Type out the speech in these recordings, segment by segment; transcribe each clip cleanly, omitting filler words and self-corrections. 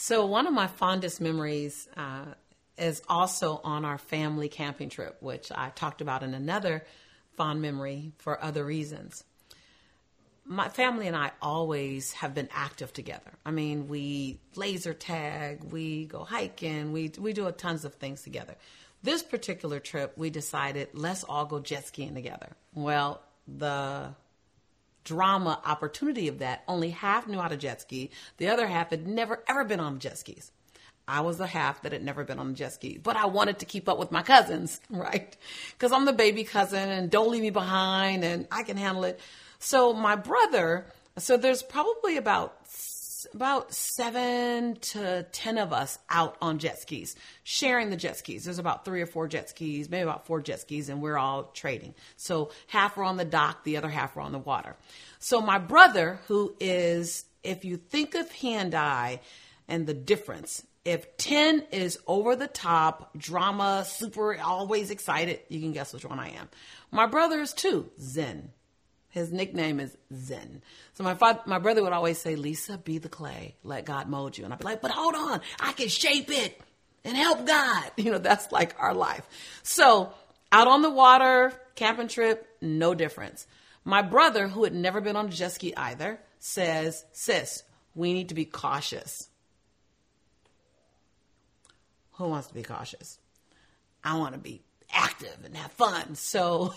So one of my fondest memories is also on our family camping trip, which I talked about in another fond memory for other reasons. My family and I always have been active together. I mean, we laser tag, we go hiking, we do tons of things together. This particular trip, we decided, let's all go jet skiing together. Well, the drama opportunity of that, only half knew how to jet ski. The other half had never, ever been on jet skis. I was the half that had never been on a jet ski, but I wanted to keep up with my cousins, right? Because I'm the baby cousin and don't leave me behind and I can handle it. So my brother, so there's probably about 7 to 10 of us out on jet skis, sharing the jet skis. There's about 3 or 4 jet skis, maybe about 4 jet skis, and we're all trading. So half are on the dock, the other half are on the water. So my brother, who is, if you think of he and I and the difference, if 10 is over the top, drama, super, always excited, you can guess which one I am. My brother is 2, Zen. His nickname is Zen. So my brother would always say, Lisa, be the clay. Let God mold you. And I'd be like, but hold on, I can shape it and help God. You know, that's like our life. So out on the water, camping trip, no difference. My brother, who had never been on a jet ski either, says, sis, we need to be cautious. Who wants to be cautious? I want to be active and have fun. So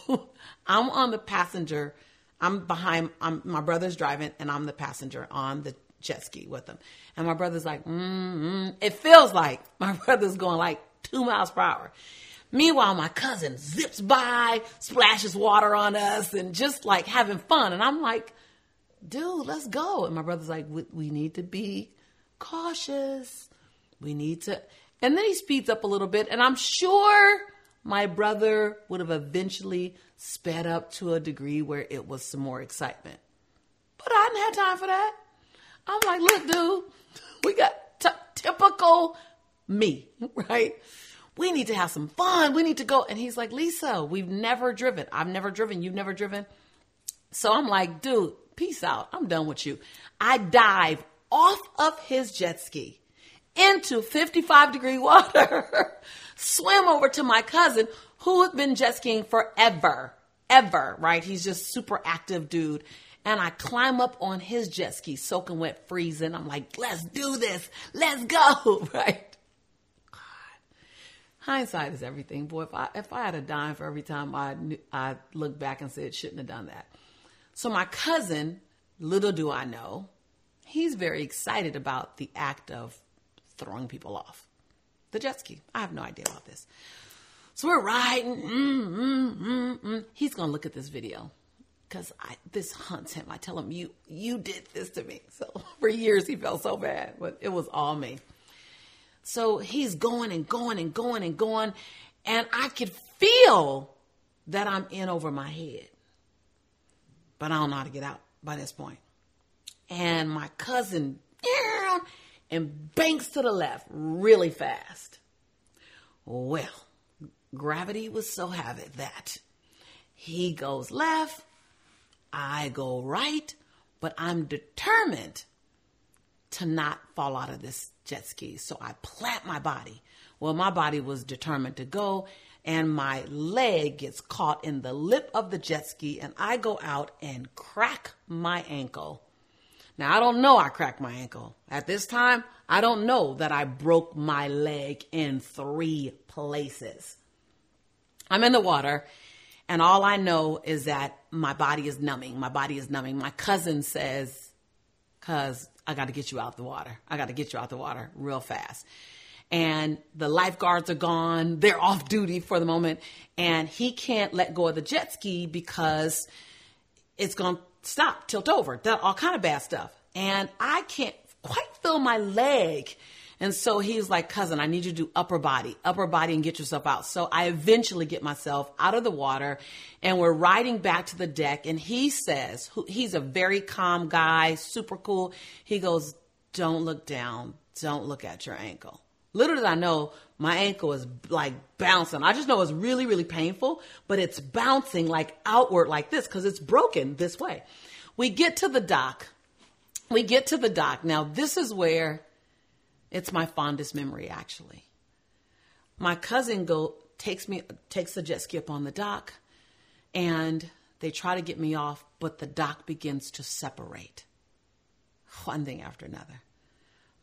I'm on the passenger. I'm behind, my brother's driving and I'm the passenger on the jet ski with him. And my brother's like, It feels like my brother's going like 2 miles per hour. Meanwhile, my cousin zips by, splashes water on us and just like having fun. And I'm like, dude, let's go. And my brother's like, we need to be cautious. We need to. And then he speeds up a little bit. And I'm sure my brother would have eventually sped up to a degree where it was some more excitement. But I didn't have time for that. I'm like, look, dude, we got typical me, right? We need to have some fun. We need to go. And he's like, Lisa, we've never driven. I've never driven. You've never driven. So I'm like, dude, peace out. I'm done with you. I dive off of his jet ski into 55-degree water, swim over to my cousin who had been jet skiing forever, right? He's just super active dude. And I climb up on his jet ski, soaking wet, freezing. I'm like, let's do this. Let's go, right? God. Hindsight is everything, boy. If I had a dime for every time I look back and said, shouldn't have done that. So my cousin, little do I know, he's very excited about the act of throwing people off the jet ski. I have no idea about this. So we're riding. He's going to look at this video because this haunts him. I tell him, you did this to me. So for years he felt so bad, but it was all me. So he's going and going and going and going. And I could feel that I'm in over my head, but I don't know how to get out by this point. And my cousin and banks to the left really fast. Well, gravity was so heavy that he goes left, I go right, but I'm determined to not fall out of this jet ski. So I plant my body. Well, my body was determined to go, and my leg gets caught in the lip of the jet ski, and I go out and crack my ankle. Now, I don't know I cracked my ankle. At this time, I don't know that I broke my leg in 3 places. I'm in the water, and all I know is that my body is numbing. My body is numbing. My cousin says, cuz I got to get you out the water. I got to get you out the water real fast. And the lifeguards are gone. They're off duty for the moment. And he can't let go of the jet ski because it's going to stop, tilt over, all kind of bad stuff. And I can't quite feel my leg. And so he's like, cousin, I need you to do upper body and get yourself out. So I eventually get myself out of the water and we're riding back to the deck. And he says, he's a very calm guy, super cool. He goes, don't look down. Don't look at your ankle. Little did I know my ankle is like bouncing. I just know it's really, really painful, but it's bouncing like outward like this because it's broken this way. We get to the dock. Now, this is where It's my fondest memory, actually. My cousin takes the jet ski up on the dock, and they try to get me off, but the dock begins to separate. One thing after another.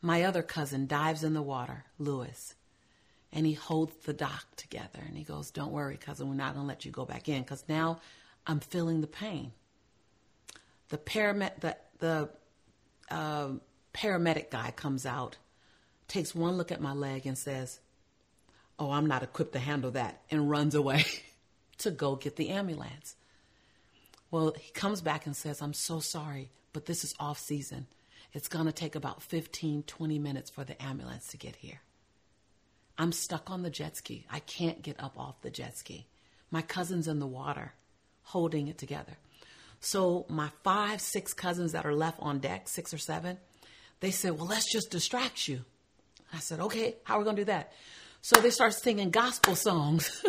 My other cousin dives in the water, Lewis, and he holds the dock together. And he goes, don't worry, cousin, we're not going to let you go back in, because now I'm feeling the pain. The paramedic guy comes out, takes one look at my leg and says, oh, I'm not equipped to handle that, and runs away to go get the ambulance. Well, he comes back and says, I'm so sorry, but this is off season. It's going to take about 15, 20 minutes for the ambulance to get here. I'm stuck on the jet ski. I can't get up off the jet ski. My cousin's in the water holding it together. So my 5, 6 cousins that are left on deck, 6 or 7, they said, well, let's just distract you. I said, okay, how are we going to do that? So they start singing gospel songs.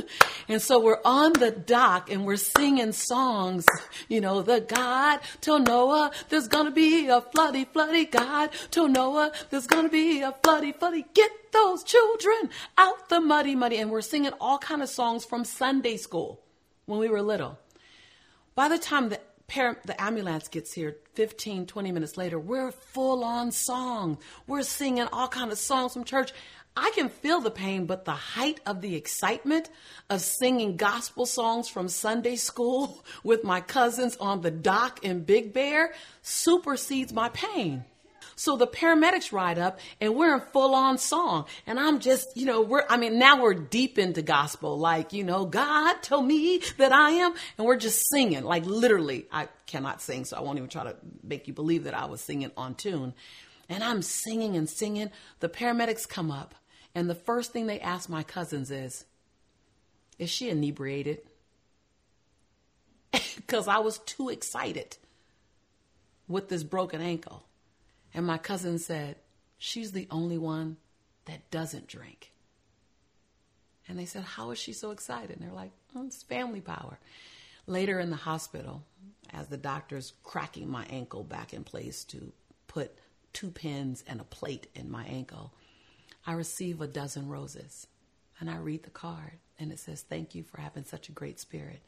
And so we're on the dock and we're singing songs, the God told Noah, there's going to be a floody, floody. God told Noah, there's going to be a floody, floody. Get those children out the muddy, muddy. And we're singing all kind of songs from Sunday school when we were little. By the time the ambulance gets here 15, 20 minutes later, we're full on song. We're singing all kind of songs from church. I can feel the pain, but the height of the excitement of singing gospel songs from Sunday school with my cousins on the dock in Big Bear supersedes my pain. So the paramedics ride up and we're in full on song. And I'm just, now we're deep into gospel. Like, God told me that I am. And we're just singing, like literally. I cannot sing, so I won't even try to make you believe that I was singing on tune. And I'm singing and singing. The paramedics come up. And the first thing they ask my cousins is she inebriated? Because I was too excited with this broken ankle. And my cousin said, she's the only one that doesn't drink. And they said, how is she so excited? And they're like, it's family power. Later in the hospital, as the doctor's cracking my ankle back in place to put 2 pins and a plate in my ankle, I receive a dozen roses. And I read the card and it says, thank you for having such a great spirit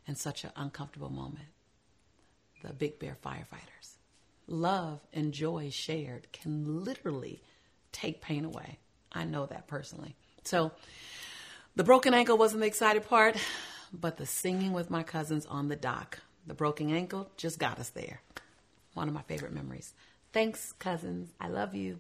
in such an uncomfortable moment. The Big Bear firefighters. Love and joy shared can literally take pain away. I know that personally. So the broken ankle wasn't the excited part, but the singing with my cousins on the dock, the broken ankle just got us there. One of my favorite memories. Thanks, cousins. I love you.